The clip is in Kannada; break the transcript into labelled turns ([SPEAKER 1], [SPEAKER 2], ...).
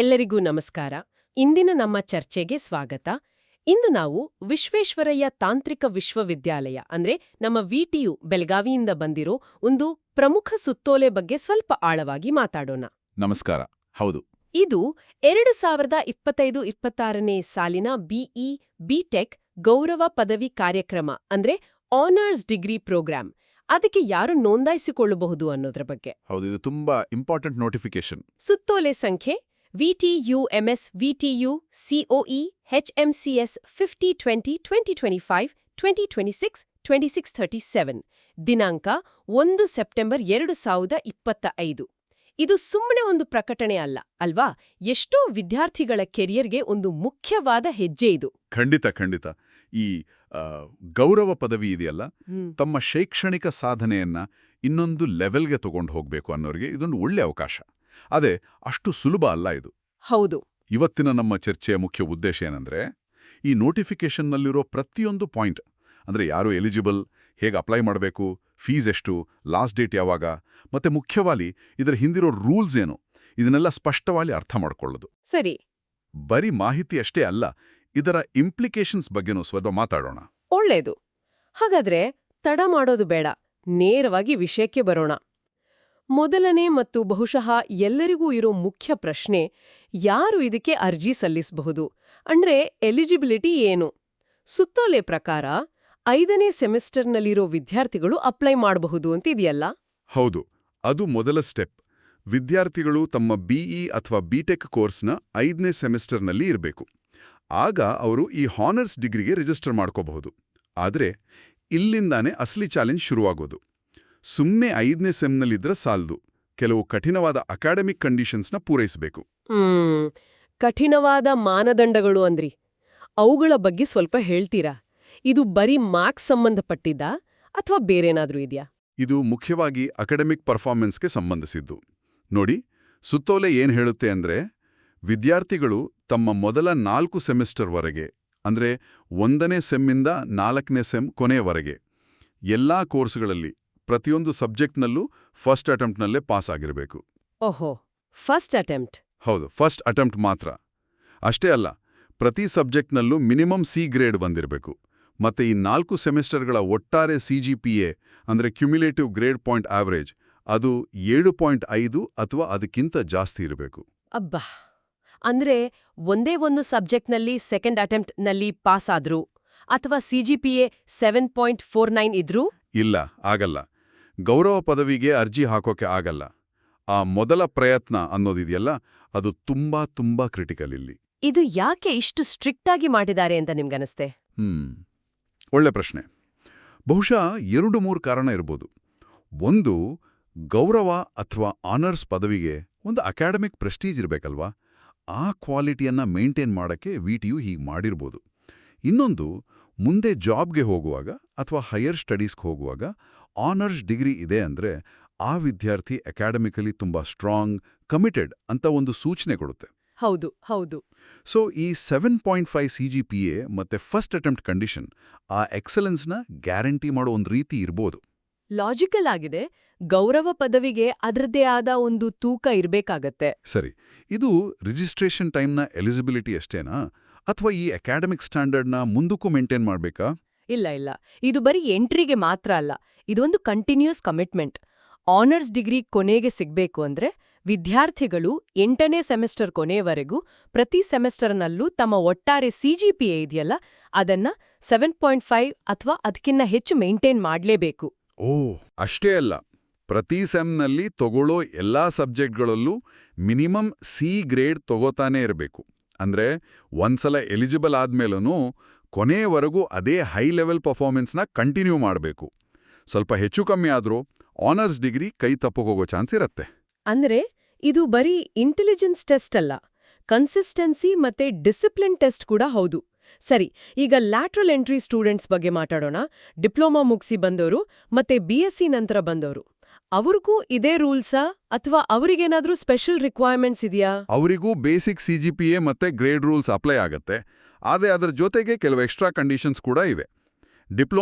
[SPEAKER 1] ಎಲ್ಲರಿಗೂ ನಮಸ್ಕಾರ. ಇಂದಿನ ನಮ್ಮ ಚರ್ಚೆಗೆ ಸ್ವಾಗತ. ಇಂದು ನಾವು ವಿಶ್ವೇಶ್ವರಯ್ಯ ತಾಂತ್ರಿಕ ವಿಶ್ವವಿದ್ಯಾಲಯ ಅಂದ್ರೆ ನಮ್ಮ ವಿಟಿಯು ಬೆಳಗಾವಿಯಿಂದ ಬಂದಿರೋ ಒಂದು ಪ್ರಮುಖ ಸುತ್ತೋಲೆ ಬಗ್ಗೆ ಸ್ವಲ್ಪ ಆಳವಾಗಿ ಮಾತಾಡೋಣ.
[SPEAKER 2] ನಮಸ್ಕಾರ. ಹೌದು,
[SPEAKER 1] ಇದು 2025-26ನೇ ಸಾಲಿನ ಬಿಇ ಬಿಟೆಕ್ ಗೌರವ ಪದವಿ ಕಾರ್ಯಕ್ರಮ ಅಂದ್ರೆ ಆನರ್ಸ್ ಡಿಗ್ರಿ ಪ್ರೋಗ್ರಾಂ. ಅದಕ್ಕೆ ಯಾರು ನೋಂದಾಯಿಸಿಕೊಳ್ಳಬಹುದು ಅನ್ನೋದ್ರ ಬಗ್ಗೆ.
[SPEAKER 2] ಹೌದು, ಇದು ತುಂಬಾ ಇಂಪಾರ್ಟೆಂಟ್ ನೋಟಿಫಿಕೇಶನ್.
[SPEAKER 1] ಸುತ್ತೋಲೆ ಸಂಖ್ಯೆ VTU MS VTU COE HMCS 5020-2025-2026-2637. ದಿನಾಂಕ 1 ಸೆಪ್ಟೆಂಬರ್ 2025. ಇದು ಸುಮ್ಮನೆ ಒಂದು ಪ್ರಕಟಣೆ ಅಲ್ಲ ಅಲ್ವಾ? ಎಷ್ಟೋ ವಿದ್ಯಾರ್ಥಿಗಳ ಕೆರಿಯರ್ಗೆ ಒಂದು ಮುಖ್ಯವಾದ ಹೆಜ್ಜೆ ಇದು.
[SPEAKER 2] ಖಂಡಿತ. ಈ ಗೌರವ ಪದವಿ ಇದೆಯಲ್ಲ, ತಮ್ಮ ಶೈಕ್ಷಣಿಕ ಸಾಧನೆಯನ್ನ ಇನ್ನೊಂದು ಲೆವೆಲ್ಗೆ ತಗೊಂಡು ಹೋಗ್ಬೇಕು ಅನ್ನೋರಿಗೆ ಇದೊಂದು ಒಳ್ಳೆ ಅವಕಾಶ. ಅದೇ ಅಷ್ಟು ಸುಲಭ ಅಲ್ಲ ಇದು.
[SPEAKER 1] ಹೌದು.
[SPEAKER 2] ಇವತ್ತಿನ ನಮ್ಮ ಚರ್ಚೆಯ ಮುಖ್ಯ ಉದ್ದೇಶ ಏನಂದ್ರೆ, ಈ ನೋಟಿಫಿಕೇಶನ್ನಲ್ಲಿರೋ ಪ್ರತಿಯೊಂದು ಪಾಯಿಂಟ್, ಅಂದ್ರೆ ಯಾರು ಎಲಿಜಿಬಲ್, ಹೇಗೆ ಅಪ್ಲೈ ಮಾಡಬೇಕು, ಫೀಸ್ ಎಷ್ಟು, ಲಾಸ್ಟ್ ಡೇಟ್ ಯಾವಾಗ, ಮತ್ತೆ ಮುಖ್ಯವಾಗಿ ಇದರ ಹಿಂದಿರೋ ರೂಲ್ಸ್ ಏನು, ಇದನ್ನೆಲ್ಲ ಸ್ಪಷ್ಟವಾಗಿ ಅರ್ಥ ಮಾಡ್ಕೊಳ್ಳೋದು.
[SPEAKER 1] ಸರಿ.
[SPEAKER 2] ಬರೀ ಮಾಹಿತಿ ಅಷ್ಟೇ ಅಲ್ಲ, ಇದರ ಇಂಪ್ಲಿಕೇಶನ್ಸ್ ಬಗ್ಗೆನೂ ಸ್ವಲ್ಪ ಮಾತಾಡೋಣ.
[SPEAKER 1] ಒಳ್ಳೇದು. ಹಾಗಾದ್ರೆ ತಡ ಮಾಡೋದು ಬೇಡ, ನೇರವಾಗಿ ವಿಷಯಕ್ಕೆ ಬರೋಣ. ಮೊದಲನೇ ಮತ್ತು ಬಹುಶಃ ಎಲ್ಲರಿಗೂ ಇರೋ ಮುಖ್ಯ ಪ್ರಶ್ನೆ, ಯಾರು ಇದಕ್ಕೆ ಅರ್ಜಿ ಸಲ್ಲಿಸಬಹುದು? ಅಂದ್ರೆ ಎಲಿಜಿಬಿಲಿಟಿ ಏನು? ಸುತ್ತೋಲೆ ಪ್ರಕಾರ 5ನೇ ಸೆಮಿಸ್ಟರ್ನಲ್ಲಿರೋ ವಿದ್ಯಾರ್ಥಿಗಳು ಅಪ್ಲೈ ಮಾಡಬಹುದು ಅಂತಿದೆಯಲ್ಲ?
[SPEAKER 2] ಹೌದು, ಅದು ಮೊದಲ ಸ್ಟೆಪ್. ವಿದ್ಯಾರ್ಥಿಗಳು ತಮ್ಮ ಬಿಇ ಅಥವಾ ಬಿಟೆಕ್ ಕೋರ್ಸ್ನ 5ನೇ ಸೆಮಿಸ್ಟರ್ನಲ್ಲಿ ಇರಬೇಕು. ಆಗ ಅವರು ಈ ಹಾನರ್ಸ್ ಡಿಗ್ರಿಗೆ ರಿಜಿಸ್ಟರ್ ಮಾಡ್ಕೋಬಹುದು. ಆದರೆ ಇಲ್ಲಿಂದಾನೇ ಅಸಲಿ ಚಾಲೆಂಜ್ ಶುರುವಾಗೋದು. ಸುಮ್ಮನೆ 5ನೇ ಸೆಮ್ನಲ್ಲಿದ್ರೆ ಸಾಲದು, ಕೆಲವು ಕಠಿಣವಾದ ಅಕಾಡೆಮಿಕ್ ಕಂಡೀಷನ್ಸ್ನ ಪೂರೈಸಬೇಕು.
[SPEAKER 1] ಕಠಿಣವಾದ ಮಾನದಂಡಗಳು ಅಂದ್ರಿ, ಅವುಗಳ ಬಗ್ಗೆ ಸ್ವಲ್ಪ ಹೇಳ್ತೀರಾ? ಇದು ಬರೀ ಮಾರ್ಕ್ಸ್ ಸಂಬಂಧಪಟ್ಟಿದ್ದಾ ಅಥವಾ ಬೇರೇನಾದ್ರೂ ಇದೆಯಾ?
[SPEAKER 2] ಇದು ಮುಖ್ಯವಾಗಿ ಅಕಾಡೆಮಿಕ್ ಪರ್ಫಾರ್ಮೆನ್ಸ್ಗೆ ಸಂಬಂಧಿಸಿದ್ದು. ನೋಡಿ, ಸುತ್ತೋಲೆ ಏನ್ ಹೇಳುತ್ತೆ ಅಂದ್ರೆ, ವಿದ್ಯಾರ್ಥಿಗಳು ತಮ್ಮ ಮೊದಲ 4 ಸೆಮಿಸ್ಟರ್ವರೆಗೆ, ಅಂದ್ರೆ 1ನೇ ಸೆಮ್ಮಿಂದ 4ನೇ ಸೆಮ್ ಕೊನೆಯವರೆಗೆ ಎಲ್ಲಾ ಕೋರ್ಸ್ಗಳಲ್ಲಿ ಪ್ರತಿಯೊಂದು ಸಬ್ಜೆಕ್ಟ್ನಲ್ಲೂ ಫಸ್ಟ್ ಅಟೆಂಪ್ಟ್ನಲ್ಲೇ ಪಾಸ್ ಆಗಿರಬೇಕು.
[SPEAKER 1] ಓಹೋ, ಫಸ್ಟ್ ಅಟೆಂಪ್ಟ್?
[SPEAKER 2] ಹೌದು, ಫಸ್ಟ್ ಅಟೆಂಪ್ಟ್ ಮಾತ್ರ. ಅಷ್ಟೇ ಅಲ್ಲ, ಪ್ರತಿ ಸಬ್ಜೆಕ್ಟ್ನಲ್ಲೂ ಮಿನಿಮಮ್ ಸಿ ಗ್ರೇಡ್ ಬಂದಿರಬೇಕು. ಮತ್ತೆ ಈ 4 ಸೆಮಿಸ್ಟರ್ಗಳ ಒಟ್ಟಾರೆ CGPA ಅಂದ್ರೆ ಕ್ಯುಮ್ಯುಲೇಟಿವ್ ಗ್ರೇಡ್ ಪಾಯಿಂಟ್ ಆವರೇಜ್, ಅದು 7.5 ಅಥವಾ ಅದಕ್ಕಿಂತ ಜಾಸ್ತಿ ಇರಬೇಕು.
[SPEAKER 1] ಅಬ್ಬಾ, ಅಂದ್ರೆ ಒಂದೇ ಒಂದು ಸಬ್ಜೆಕ್ಟ್ನಲ್ಲಿ ಸೆಕೆಂಡ್ ಅಟೆಂಪ್ಟ್ನಲ್ಲಿ ಪಾಸ್ ಆದ್ರೂ ಅಥವಾ CGPA 7.49 ಇದ್ರೂ?
[SPEAKER 2] ಇಲ್ಲ, ಆಗಲ್ಲ. ಗೌರವ ಪದವಿಗೆ ಅರ್ಜಿ ಹಾಕೋಕೆ ಆಗಲ್ಲ. ಆ ಮೊದಲ ಪ್ರಯತ್ನ ಅನ್ನೋದಿದೆಯಲ್ಲ, ಅದು ತುಂಬಾ ಕ್ರಿಟಿಕಲ್ ಇಲ್ಲಿ.
[SPEAKER 1] ಇದು ಯಾಕೆ ಇಷ್ಟು ಸ್ಟ್ರಿಕ್ಟ್ ಆಗಿ ಮಾಡಿದ್ದಾರೆ ಅಂತ ನಿಮ್ಗನ್ನಿಸ್ತೆ?
[SPEAKER 2] ಒಳ್ಳೆ ಪ್ರಶ್ನೆ. ಬಹುಶಃ 2-3 ಕಾರಣ ಇರ್ಬೋದು. ಒಂದು, ಗೌರವ ಅಥವಾ ಆನರ್ಸ್ ಪದವಿಗೆ ಒಂದು ಅಕಾಡೆಮಿಕ್ ಪ್ರೆಸ್ಟೀಜ್ ಇರಬೇಕಲ್ವಾ? ಆ ಕ್ವಾಲಿಟಿಯನ್ನ ಮೇಂಟೈನ್ ಮಾಡಕ್ಕೆ ವಿಟಿಯು ಹೀಗೆ ಮಾಡಿರ್ಬೋದು. ಇನ್ನೊಂದು, ಮುಂದೆ ಜಾಬ್ಗೆ ಹೋಗುವಾಗ ಅಥವಾ ಹೈಯರ್ ಸ್ಟಡೀಸ್ಗೆ ಹೋಗುವಾಗ ಆನರ್ಸ್ ಡಿಗ್ರಿ ಇದೆ ಅಂದ್ರೆ ಆ ವಿದ್ಯಾರ್ಥಿ ಅಕಾಡೆಮಿಕಲಿ ತುಂಬಾ ಸ್ಟ್ರಾಂಗ್, ಕಮಿಟೆಡ್ ಅಂತ ಒಂದು ಸೂಚನೆ ಕೊಡುತ್ತೆ.
[SPEAKER 1] ಹೌದು.
[SPEAKER 2] ಸೊ ಈ 7.5 CGPA ಮತ್ತೆ ಫಸ್ಟ್ ಅಟೆಂಪ್ಟ್ ಕಂಡೀಷನ್ ಆ ಎಕ್ಸಲೆನ್ಸ್ನ ಗ್ಯಾರಂಟಿ ಮಾಡೋ ಒಂದು ರೀತಿ ಇರ್ಬೋದು.
[SPEAKER 1] ಲಾಜಿಕಲ್ ಆಗಿದೆ. ಗೌರವ ಪದವಿಗೆ ಅದರದ್ದೇ ಆದ ಒಂದು ತೂಕ ಇರಬೇಕಾಗತ್ತೆ.
[SPEAKER 2] ಸರಿ, ಇದು ರಿಜಿಸ್ಟ್ರೇಷನ್ ಟೈಮ್ನ ಎಲಿಜಿಬಿಲಿಟಿ ಅಷ್ಟೇನಾ ಅಥವಾ ಈ ಅಕಾಡೆಮಿಕ್ ಸ್ಟ್ಯಾಂಡರ್ಡ್ನ ಮುಂದಕ್ಕೂ ಮೇಂಟೈನ್ ಮಾಡಬೇಕಾ?
[SPEAKER 1] ಇಲ್ಲ, ಇದು ಬರೀ ಎಂಟ್ರಿಗೆ ಮಾತ್ರ ಅಲ್ಲ, ಇದೊಂದು ಕಂಟಿನ್ಯೂಸ್ ಕಮಿಟ್ಮೆಂಟ್. ಆನರ್ಸ್ ಡಿಗ್ರಿ ಕೊನೆಗೆ ಸಿಗ್ಬೇಕು ಅಂದ್ರೆ ವಿದ್ಯಾರ್ಥಿಗಳು 8ನೇ ಸೆಮಿಸ್ಟರ್ ಕೊನೆಯವರೆಗೂ ಪ್ರತಿ ಸೆಮಿಸ್ಟರ್ನಲ್ಲೂ ತಮ್ಮ ಒಟ್ಟಾರೆ CGPA ಇದೆಯಲ್ಲ, ಅದನ್ನ 7.5 ಅಥವಾ ಅದಕ್ಕಿಂತ ಹೆಚ್ಚು ಮೇಂಟೈನ್ ಮಾಡಲೇಬೇಕು.
[SPEAKER 2] ಅಷ್ಟೇ ಅಲ್ಲ, ಪ್ರತಿ ಸೆಮ್ನಲ್ಲಿ ತಗೊಳ್ಳೋ ಎಲ್ಲಾ ಸಬ್ಜೆಕ್ಟ್ಗಳಲ್ಲೂ ಮಿನಿಮಮ್ ಸಿ ಗ್ರೇಡ್ ತಗೋತಾನೇ ಇರಬೇಕು. ಅಂದ್ರೆ ಒಂದ್ಸಲ ಎಲಿಜಿಬಲ್ ಆದ್ಮೇಲೂ ಕೊನೆಯವರೆಗೂ ಅದೇ ಹೈ ಲೆವೆಲ್ ಪರ್ಫಾರ್ಮೆನ್ಸ್ನ ಕಂಟಿನ್ಯೂ ಮಾಡಬೇಕು. ಸ್ವಲ್ಪ ಹೆಚ್ಚು ಕಮ್ಮಿ ಆದ್ರೂ ಆನರ್ಸ್ ಡಿಗ್ರಿ ಕೈ ತಪ್ಪೋಗೋ ಚಾನ್ಸ್ ಇರತ್ತೆ.
[SPEAKER 1] ಅಂದ್ರೆ ಇದು ಬರೀ ಇಂಟೆಲಿಜೆನ್ಸ್ ಟೆಸ್ಟ್ ಅಲ್ಲ, ಕನ್ಸಿಸ್ಟೆನ್ಸಿ ಮತ್ತೆ ಡಿಸಿಪ್ಲಿನ್ ಟೆಸ್ಟ್ ಕೂಡ ಹೌದು. ಸರಿ, ಈಗ ಲ್ಯಾಟ್ರಲ್ ಎಂಟ್ರಿ ಸ್ಟೂಡೆಂಟ್ಸ್ ಬಗ್ಗೆ ಮಾತಾಡೋಣ. ಡಿಪ್ಲೊಮಾ ಮುಗಿಸಿ ಬಂದವರು ಮತ್ತೆ BSc ನಂತರ ಬಂದವರು, ಅವ್ರಿಗೂ ಇದೇ ರೂಲ್ಸಾ ಅಥವಾ ಅವರಿಗೇನಾದ್ರೂ ಸ್ಪೆಷಲ್ ರಿಕ್ವೈರ್ಮೆಂಟ್ಸ್ ಇದೆಯಾ?
[SPEAKER 2] ಅವರಿಗೂ ಬೇಸಿಕ್ CGPA ಮತ್ತೆ ಗ್ರೇಡ್ ರೂಲ್ಸ್ ಅಪ್ಲೈ ಆಗತ್ತೆ. ಆದರೆ ಅದರ ಜೊತೆಗೆ ಕೆಲವು ಎಕ್ಸ್ಟ್ರಾ ಕಂಡೀಷನ್ಸ್ ಕೂಡ ಇವೆ. ಡಿಪ್ಲೊಮಾ